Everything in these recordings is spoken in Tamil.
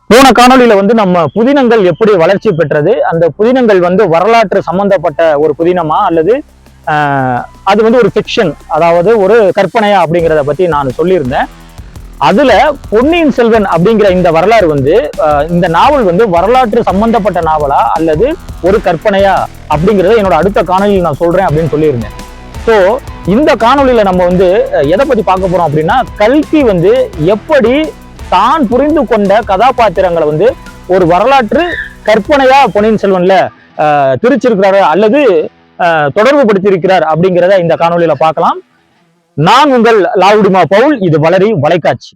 போன காணொலியில நம்ம புதினங்கள் எப்படி வளர்ச்சி பெற்றது, அந்த புதினங்கள் வரலாற்று சம்பந்தப்பட்ட ஒரு புதினமா அல்லது அது ஒரு ஃபிக்ஷன், அதாவது ஒரு கற்பனையா அப்படிங்கிறத பத்தி நான் சொல்லியிருந்தேன். அதுல பொன்னியின் செல்வன் அப்படிங்கிற இந்த வரலாறு இந்த நாவல் வரலாற்று சம்பந்தப்பட்ட நாவலா அல்லது ஒரு கற்பனையா அப்படிங்கறத என்னோட அடுத்த காணொலியில் நான் சொல்றேன் அப்படின்னு சொல்லியிருந்தேன். ஸோ இந்த காணொலியில நம்ம எதை பத்தி பார்க்க போறோம் அப்படின்னா, கல்கி எப்படி தான் புரிந்து கொண்ட கதாபாத்திரங்களை ஒரு வரலாற்று கற்பனையா பொன்னியின் செல்வன்ல திரிச்சிருக்கிறாரு அல்லது தொடர்பு படுத்தியிருக்கிறார் அப்படிங்கிறத இந்த காணொலியில பார்க்கலாம். நான் உங்கள் லாவுடிமா பவுல், இது வளரி வலைக்காட்சி.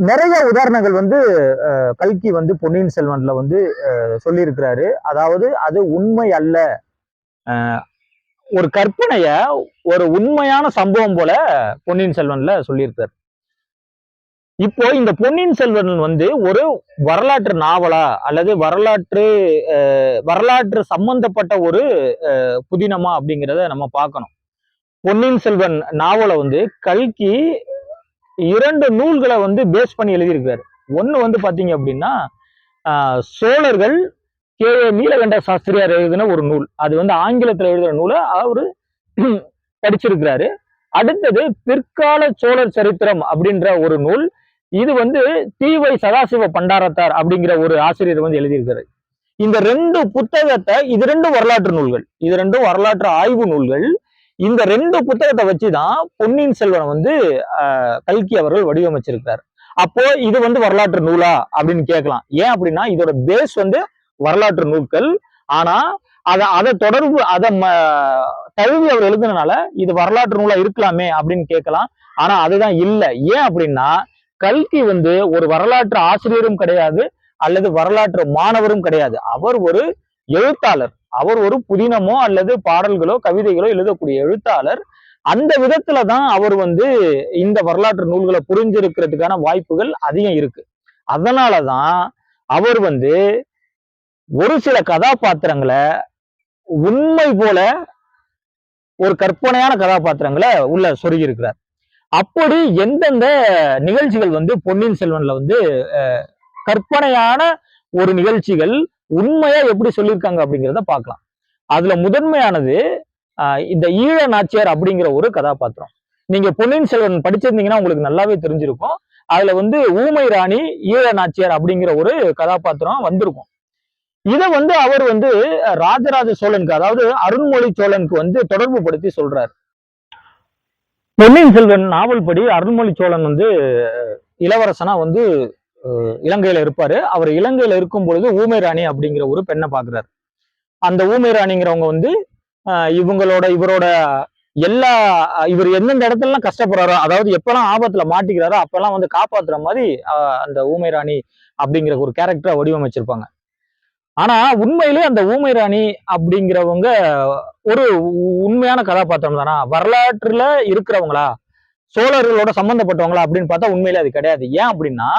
நிறைய உதாரணங்கள் கல்கி பொன்னியின் செல்வன்ல சொல்லியிருக்கிறாரு. அதாவது அது உண்மை அல்ல, ஒரு கற்பனைய ஒரு உண்மையான சம்பவம் போல பொன்னியின் செல்வன்ல சொல்லியிருக்காரு. இப்போ இந்த பொன்னியின் செல்வன் ஒரு வரலாற்று நாவலா அல்லது வரலாற்று சம்பந்தப்பட்ட ஒரு புதினமா அப்படிங்கிறத நம்ம பார்க்கணும். பொன்னியின் செல்வன் நாவலை கல்கி 2 நூல்களை பேஸ் பண்ணி எழுதியிருக்காரு. ஒண்ணு பாத்தீங்க அப்படின்னா சோழர்கள் கே.ஏ. நீலகண்ட சாஸ்திரியார் எழுதின ஒரு நூல். அது ஆங்கிலத்துல எழுதுற நூலை அவரு படிச்சிருக்கிறாரு. அடுத்தது பிற்கால சோழர் சரித்திரம் அப்படின்ற ஒரு நூல். இது தி.வை. சதாசிவ பண்டாரத்தார் அப்படிங்கிற ஒரு ஆசிரியர் எழுதியிருக்கிறார். இந்த 2 புத்தகத்தை, இது 2 வரலாற்று நூல்கள், இது 2 வரலாற்று ஆய்வு நூல்கள். இந்த 2 புத்தகத்தை வச்சுதான் பொன்னியின் செல்வன் கல்கி அவர்கள் வடிவமைச்சிருக்கிறார். அப்போ இது வரலாற்று நூலா அப்படின்னு கேட்கலாம். ஏன் அப்படின்னா இதோட பேஸ் வரலாற்று நூல்கள். ஆனா அதை தொடர்பு தழுவி அவர் எழுதுனால இது வரலாற்று நூலா இருக்கலாமே அப்படின்னு கேட்கலாம். ஆனா அதுதான் இல்லை. ஏன் அப்படின்னா கல்கி ஒரு வரலாற்று ஆசிரியரும் கிடையாது அல்லது வரலாற்று மாணவரும் கிடையாது. அவர் ஒரு எழுத்தாளர். அவர் ஒரு புதினமோ அல்லது பாடல்களோ கவிதைகளோ எழுதக்கூடிய எழுத்தாளர். அந்த விதத்துலதான் அவர் இந்த வரலாற்று நூல்களை புரிஞ்சிருக்கிறதுக்கான வாய்ப்புகள் அதிகம் இருக்கு. அதனாலதான் அவர் ஒரு சில கதாபாத்திரங்களை உண்மை போல ஒரு கற்பனையான கதாபாத்திரங்களை உள்ள சொருகி இருக்கிறார். அப்படி எந்தெந்த நிகழ்ச்சிகள் பொன்னியின் செல்வன்ல கற்பனையான ஒரு நிகழ்ச்சிகள் உண்மையா எப்படி சொல்லியிருக்காங்க அப்படிங்கிறத பார்க்கலாம். அதுல முதன்மையானது இந்த ஈழ நாச்சியார் அப்படிங்கிற ஒரு கதாபாத்திரம். நீங்க பொன்னியின் செல்வன் படிச்சிருந்தீங்கன்னா உங்களுக்கு நல்லாவே தெரிஞ்சிருக்கும். அதுல ஊமை ராணி ஈழ நாச்சியார் அப்படிங்கிற ஒரு கதாபாத்திரம் வந்திருக்கும். இதை அவர் ராஜராஜ சோழனுக்கு, அதாவது அருண்மொழி சோழனுக்கு தொடர்பு படுத்தி சொல்றாரு. பொன்னியின் செல்வன் நாவல் படி அருண்மொழி சோழன் இளவரசனா இலங்கையில இருப்பாரு. அவர் இலங்கையில இருக்கும் பொழுது ஊமை ராணி அப்படிங்கிற ஒரு பெண்ணை பாக்குறாரு. அந்த ஊமை ராணிங்கிறவங்க இவரோட இவர் எந்தெந்த இடத்துல எல்லாம் கஷ்டப்படுறாரோ, அதாவது எப்பெல்லாம் ஆபத்துல மாட்டிக்கிறாரோ அப்பெல்லாம் காப்பாத்துற மாதிரி அந்த ஊமை ராணி அப்படிங்கிற ஒரு கேரக்டரை வடிவமைச்சிருப்பாங்க. ஆனா உண்மையிலே அந்த ஊமை ராணி அப்படிங்கிறவங்க ஒரு உண்மையான கதாபாத்திரம் தானா, வரலாற்றுல இருக்கிறவங்களா, சோழர்களோட சம்பந்தப்பட்டவங்களா அப்படின்னு பார்த்தா உண்மையிலே அது கிடையாது. ஏன் அப்படின்னா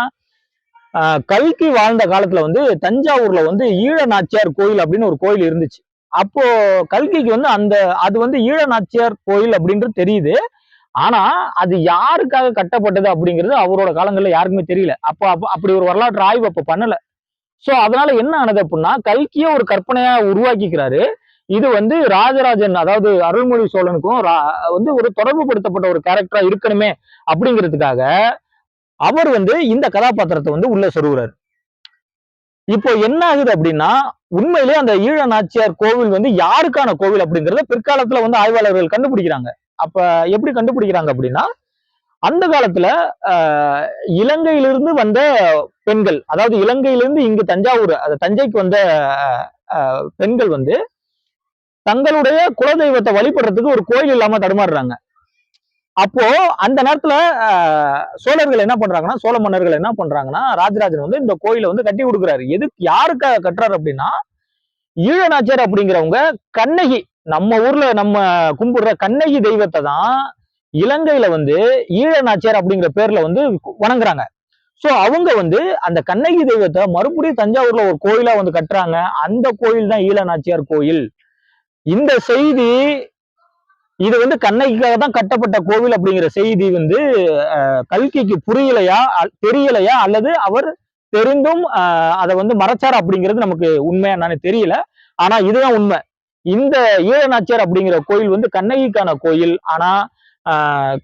கல்கி வாழ்ந்த காலத்துல தஞ்சாவூர்ல ஈழ நாச்சியார் கோயில் அப்படின்னு ஒரு கோயில் இருந்துச்சு. அப்போ கல்கிக்கு அது ஈழ நாச்சியார் கோயில் அப்படின்றது தெரியுது. ஆனா அது யாருக்காக கட்டப்பட்டது அப்படிங்கிறது அவரோட காலங்கள்ல யாருக்குமே தெரியல. அப்படி ஒரு வரலாற்று ஆய்வு அப்ப பண்ணல. சோ அதனால என்ன ஆனது அப்படின்னா கல்கிய ஒரு கற்பனையா உருவாக்கிக்கிறாரு. இது ராஜராஜன், அதாவது அருள்மொழி சோழனுக்கும் ஒரு தொடர்பு படுத்தப்பட்ட ஒரு கேரக்டரா இருக்கணுமே அப்படிங்கிறதுக்காக அவர் இந்த கதாபாத்திரத்தை உள்ள சொருகிறாரு. இப்போ என்ன ஆகுது அப்படின்னா உண்மையிலேயே அந்த ஈழ நாச்சியார் கோவில் யாருக்கான கோவில் அப்படிங்கறத பிற்காலத்துல ஆய்வாளர்கள் கண்டுபிடிக்கிறாங்க. அப்ப எப்படி கண்டுபிடிக்கிறாங்க அப்படின்னா, அந்த காலத்துல இலங்கையிலிருந்து வந்த பெண்கள், அதாவது இலங்கையிலிருந்து இங்கு தஞ்சாவூர், தஞ்சைக்கு வந்த பெண்கள் தங்களுடைய குலதெய்வத்தை வழிபடுறதுக்கு ஒரு கோயில் இல்லாம தடுமாறுறாங்க. அப்போ அந்த நேரத்துல சோழர்கள் என்ன பண்றாங்கன்னா, சோழ மன்னர்கள் என்ன பண்றாங்கன்னா, ராஜராஜன் இந்த கோயிலை கட்டி கொடுக்குறாரு. யாருக்காக கட்டுறாரு அப்படின்னா, ஈழ நாச்சியார் அப்படிங்கிறவங்க கண்ணகி, நம்ம ஊர்ல நம்ம கும்பிடுற கண்ணகி தெய்வத்தை தான் இலங்கையில ஈழ நாச்சியார் அப்படிங்கிற பேர்ல வணங்குறாங்க. சோ அவங்க அந்த கண்ணகி தெய்வத்தை மறுபடியும் தஞ்சாவூர்ல ஒரு கோயிலா கட்டுறாங்க. அந்த கோயில் தான் ஈழ நாச்சியார் கோயில். இந்த செய்தி இது வந்து கண்ணகிக்காக தான் கட்டப்பட்ட கோவில் அப்படிங்கிற செய்தி வந்து கல்கிக்கு புரியலையா, தெரியலையா, அல்லது அவர் தெரிந்தும் அதை வந்து மறைச்சார் அப்படிங்கிறது நமக்கு உண்மையா என்னன்னு தெரியல. ஆனா இதுதான் உண்மை. இந்த ஈழநாச்சியார் அப்படிங்கிற கோயில் வந்து கண்ணகிக்கான கோயில். ஆனா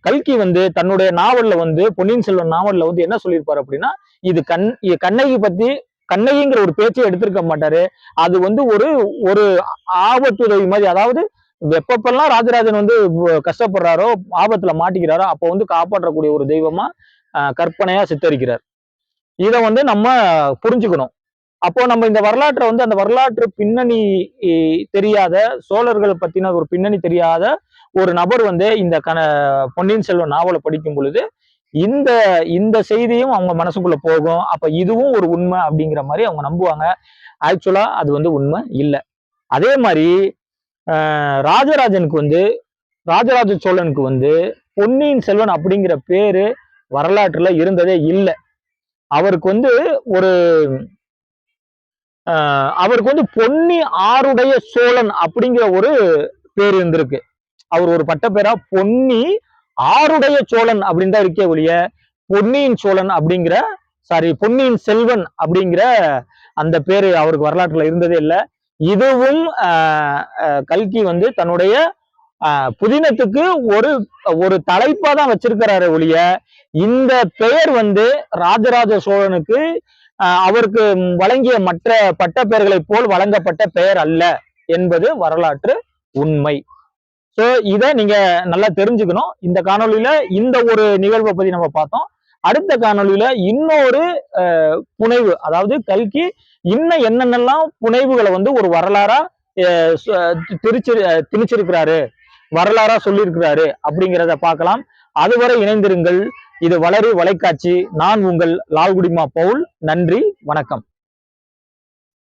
கல்கி வந்து தன்னுடைய நாவல்ல வந்து பொன்னியின் செல்வன் நாவல்ல வந்து என்ன சொல்லியிருப்பாரு அப்படின்னா, இது கண்ணகி பத்தி கண்ணகிங்கிற ஒரு பேச்சை எடுத்திருக்க மாட்டாரு. அது வந்து ஒரு ஒரு ஆபத்துதவி மாதிரி, அதாவது எப்பப்பெல்லாம் ராஜராஜன் வந்து கஷ்டப்படுறாரோ, ஆபத்துல மாட்டிக்கிறாரோ, அப்போ வந்து காப்பாற்றக்கூடிய ஒரு தெய்வமா கற்பனையா சித்தரிக்கிறார். இதை வந்து நம்ம புரிஞ்சுக்கணும். அப்போ நம்ம இந்த வரலாற்றை வந்து அந்த வரலாற்று பின்னணி தெரியாத, சோழர்கள் பத்தின ஒரு பின்னணி தெரியாத ஒரு நபர் வந்து இந்த பொன்னியின் செல்வன் நாவலை படிக்கும் பொழுது இந்த இந்த செய்தியும் அவங்க மனசுக்குள்ள போகும். அப்ப இதுவும் ஒரு உண்மை அப்படிங்கிற மாதிரி அவங்க நம்புவாங்க. ஆக்சுவலா அது வந்து உண்மை இல்லை. அதே மாதிரி ராஜராஜனுக்கு வந்து ராஜராஜ சோழனுக்கு வந்து பொன்னியின் செல்வன் அப்படிங்கிற பேரு வரலாற்றுல இருந்ததே இல்லை. அவருக்கு வந்து ஒரு அவருக்கு வந்து பொன்னி ஆருடைய சோழன் அப்படிங்கிற ஒரு பேர் இருந்திருக்கு. அவர் ஒரு பட்ட பேரா பொன்னி ஆருடைய சோழன் அப்படின்னு தான் இருக்கே ஒழிய பொன்னியின் சோழன் அப்படிங்கிற பொன்னியின் செல்வன் அப்படிங்கிற அந்த பேரு அவருக்கு வரலாற்றுல இருந்ததே இல்லை. இதுவும் கல்கி வந்து தன்னுடைய புதினத்துக்கு ஒரு ஒரு தலைப்பா தான் வச்சிருக்கிறாரு ஒழிய இந்த பெயர் வந்து ராஜராஜ சோழனுக்கு அவருக்கு வழங்கிய மற்ற பட்ட பெயர்களைப் போல் வழங்கப்பட்ட பெயர் அல்ல என்பது வரலாற்று உண்மை. சோ இதை நீங்க நல்லா தெரிஞ்சுக்கணும். இந்த காணொலியில இந்த ஒரு நிகழ்வை பத்தி நம்ம பார்த்தோம். அடுத்த காணொலியில இன்னொரு புனைவு, அதாவது கல்கி இன்னும் என்னென்னலாம் புனைவுகளை வந்து ஒரு வரலாறா திணிச்சிருக்கிறாரு, வரலாறா சொல்லியிருக்கிறாரு அப்படிங்கிறத பார்க்கலாம். அதுவரை இணைந்திருங்கள். இது வளரி வலைக்காட்சி. நான் உங்கள் லால்குடிமா பவுல். நன்றி, வணக்கம்.